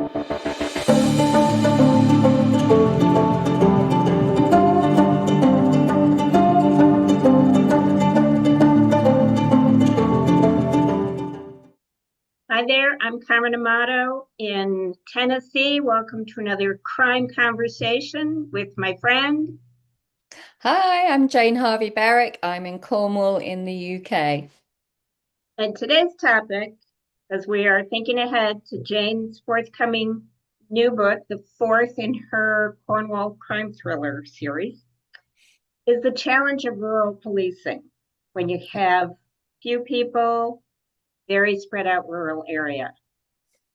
Hi there, I'm Carmen Amato in Tennessee. Welcome to another crime conversation with my friend. Hi, I'm Jane Harvey-Berrick. I'm in Cornwall in the UK. And today's topic, as we are thinking ahead to Jane's forthcoming new book, the fourth in her Cornwall Crime Thriller series, is the challenge of rural policing when you have few people, very spread out rural area.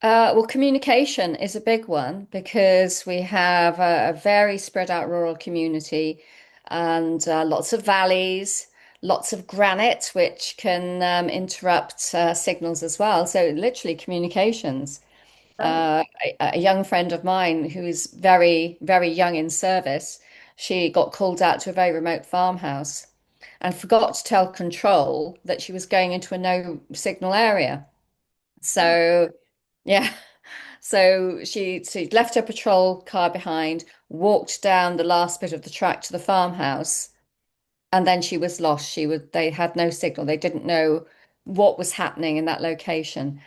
Well, communication is a big one because we have a very spread out rural community and lots of valleys, lots of granite, which can interrupt signals as well. So, literally, communications. Oh, A young friend of mine who is very, very young in service, she got called out to a very remote farmhouse and forgot to tell control that she was going into a no signal area. oh, So, yeah. So she left her patrol car behind, walked down the last bit of the track to the farmhouse, and then she was lost. They had no signal. They didn't know what was happening in that location.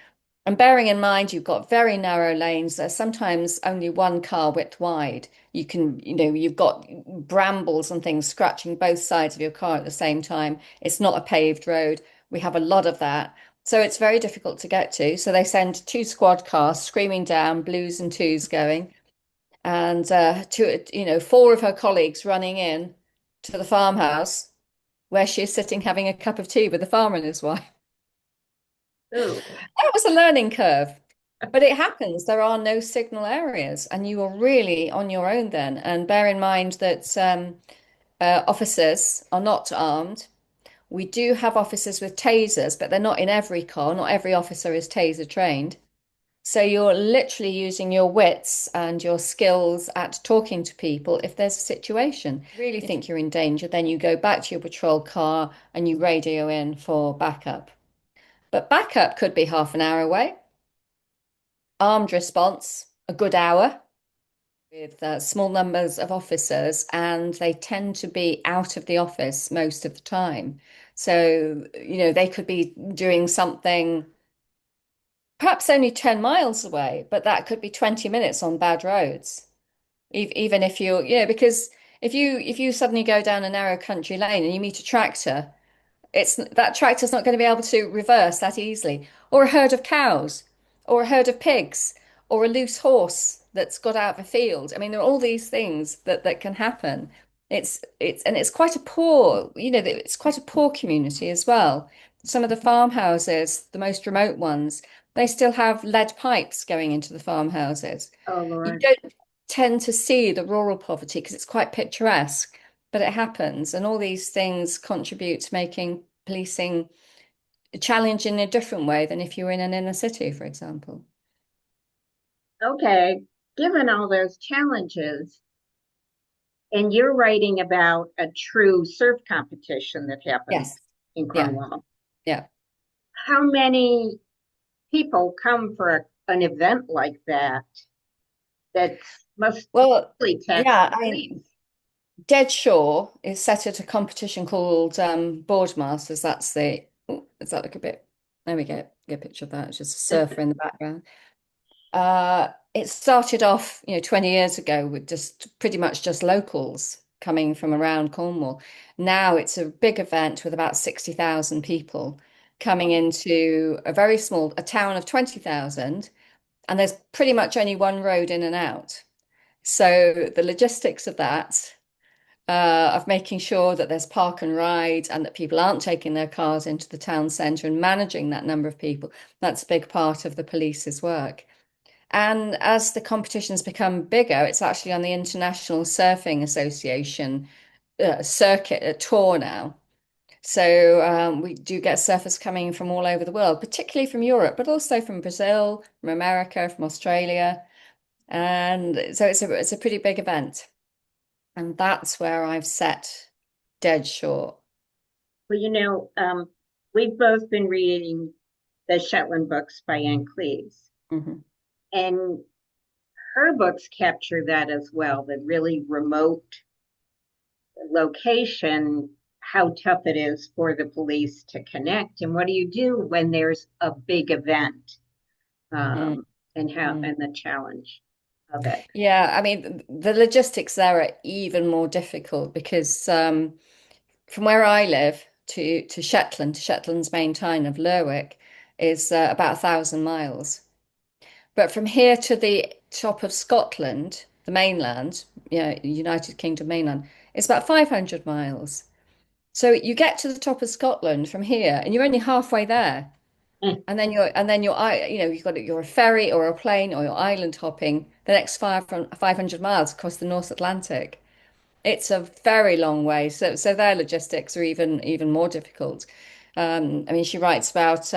And bearing in mind you've got very narrow lanes, they're sometimes only one car width wide. You've got brambles and things scratching both sides of your car at the same time. It's not a paved road. We have a lot of that. So it's very difficult to get to. So they send two squad cars screaming down, blues and twos going, and four of her colleagues running in to the farmhouse where she is sitting having a cup of tea with the farmer and his wife. oh. That was a learning curve. But it happens. There are no signal areas, and you are really on your own then. And bear in mind that officers are not armed. We do have officers with tasers, but they're not in every car. Not every officer is taser trained. So you're literally using your wits and your skills at talking to people if there's a situation. If you really think you're in danger, then you go back to your patrol car and you radio in for backup. But backup could be half an hour away. Armed response, a good hour with small numbers of officers, and they tend to be out of the office most of the time. So, they could be doing something perhaps only 10 miles away, but that could be 20 minutes on bad roads. Even if because if you suddenly go down a narrow country lane and you meet a tractor, it's that tractor's not going to be able to reverse that easily. Or a herd of cows, or a herd of pigs, or a loose horse that's got out of a field. I mean, there are all these things that can happen. It's quite a poor, it's quite a poor community as well. Some of the farmhouses, the most remote ones, they still have lead pipes going into the farmhouses. Oh, You Lord. don't tend to see the rural poverty because it's quite picturesque, but it happens. And all these things contribute to making policing a challenge in a different way than if you were in an inner city, for example. Okay. Given all those challenges, and you're writing about a true surf competition that happened Yes. in Yeah. Cornwall. Yeah. How many people come for an event like that that must Well, really tax yeah, the police? Dead Shore is set at a competition called Boardmasters. Does that look a bit? There we go. Get a picture of that. It's just a surfer in the background. It started off, 20 years ago with just pretty much just locals coming from around Cornwall. Now it's a big event with about 60,000 people coming into a town of 20,000, and there's pretty much only one road in and out. So the logistics of that, of making sure that there's park and ride and that people aren't taking their cars into the town centre and managing that number of people, that's a big part of the police's work. And as the competitions become bigger, it's actually on the International Surfing Association circuit tour now. So we do get surfers coming from all over the world, particularly from Europe, but also from Brazil, from America, from Australia. And so it's a pretty big event. And that's where I've set dead short. Well, we've both been reading the Shetland books by Ann Cleeves. Hmm. And her books capture that as well, the really remote location, how tough it is for the police to connect, and what do you do when there's a big event, Mm, and how mm. and the challenge of it. Yeah, I mean, the logistics there are even more difficult because from where I live to Shetland, to Shetland's main town of Lerwick, is about 1,000 miles. But from here to the top of Scotland, the mainland, United Kingdom mainland, it's about 500 miles. So you get to the top of Scotland from here, and you're only halfway there. You're a ferry or a plane or you're island hopping the next 500 miles across the North Atlantic. It's a very long way. So their logistics are even more difficult. I mean, she writes about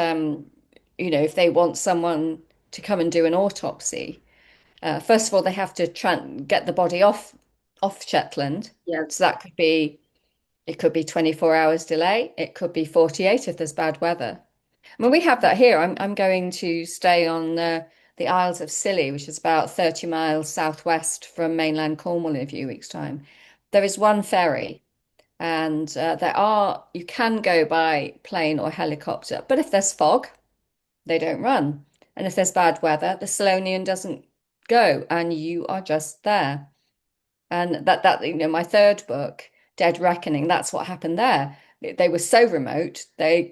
if they want someone to come and do an autopsy, first of all, they have to get the body off Shetland. Yes. So it could be 24 hours delay. It could be 48 if there's bad weather. I mean, we have that here. I'm going to stay on the Isles of Scilly, which is about 30 miles southwest from mainland Cornwall in a few weeks' time. There is one ferry, and you can go by plane or helicopter, but if there's fog, they don't run. And if there's bad weather, the Selonian doesn't go, and you are just there. And my third book, Dead Reckoning, that's what happened there. They were so remote,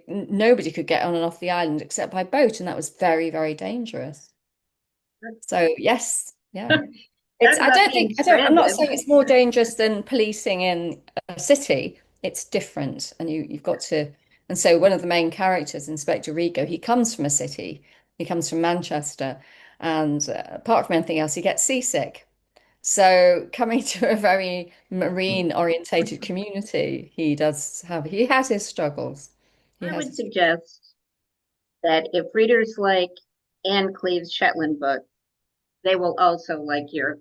nobody could get on and off the island except by boat, and that was very, very dangerous. So yes, yeah. Talk about being I'm not stranded. saying it's more dangerous than policing in a city. It's different, and you've got to. And so one of the main characters, Inspector Rigo, he comes from a city. He comes from Manchester, and apart from anything else, he gets seasick. So coming to a very marine orientated community, he has his struggles. He I has would his suggest that if readers like Anne Cleeve's Shetland book, they will also like your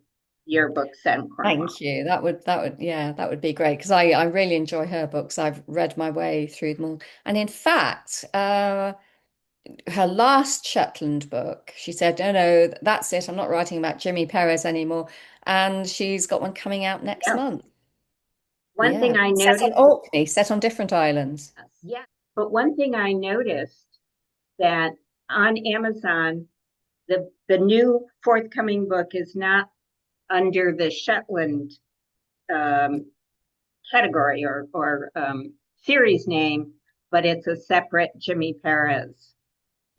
book, Set in Cornwall. Thank you. That would be great because I really enjoy her books. I've read my way through them all. And in fact, her last Shetland book, she said, "No, no, that's it. I'm not writing about Jimmy Perez anymore." And she's got one coming out next Yeah. month. One thing Yeah. I Set on noticed, Orkney, set on different islands. yeah, but one thing I noticed that on Amazon, the new forthcoming book is not under the Shetland um, category or series name, but it's a separate Jimmy Perez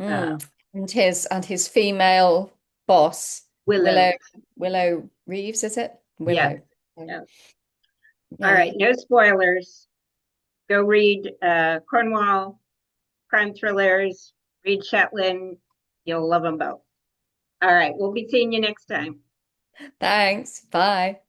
uh, Mm. And his female boss, Willow. Willow Reeves, is it? Yes, Willow. yes. All right, Yeah. no spoilers. Go read Cornwall crime thrillers, read Shetland. You'll love them both. All right, we'll be seeing you next time. Thanks. Bye.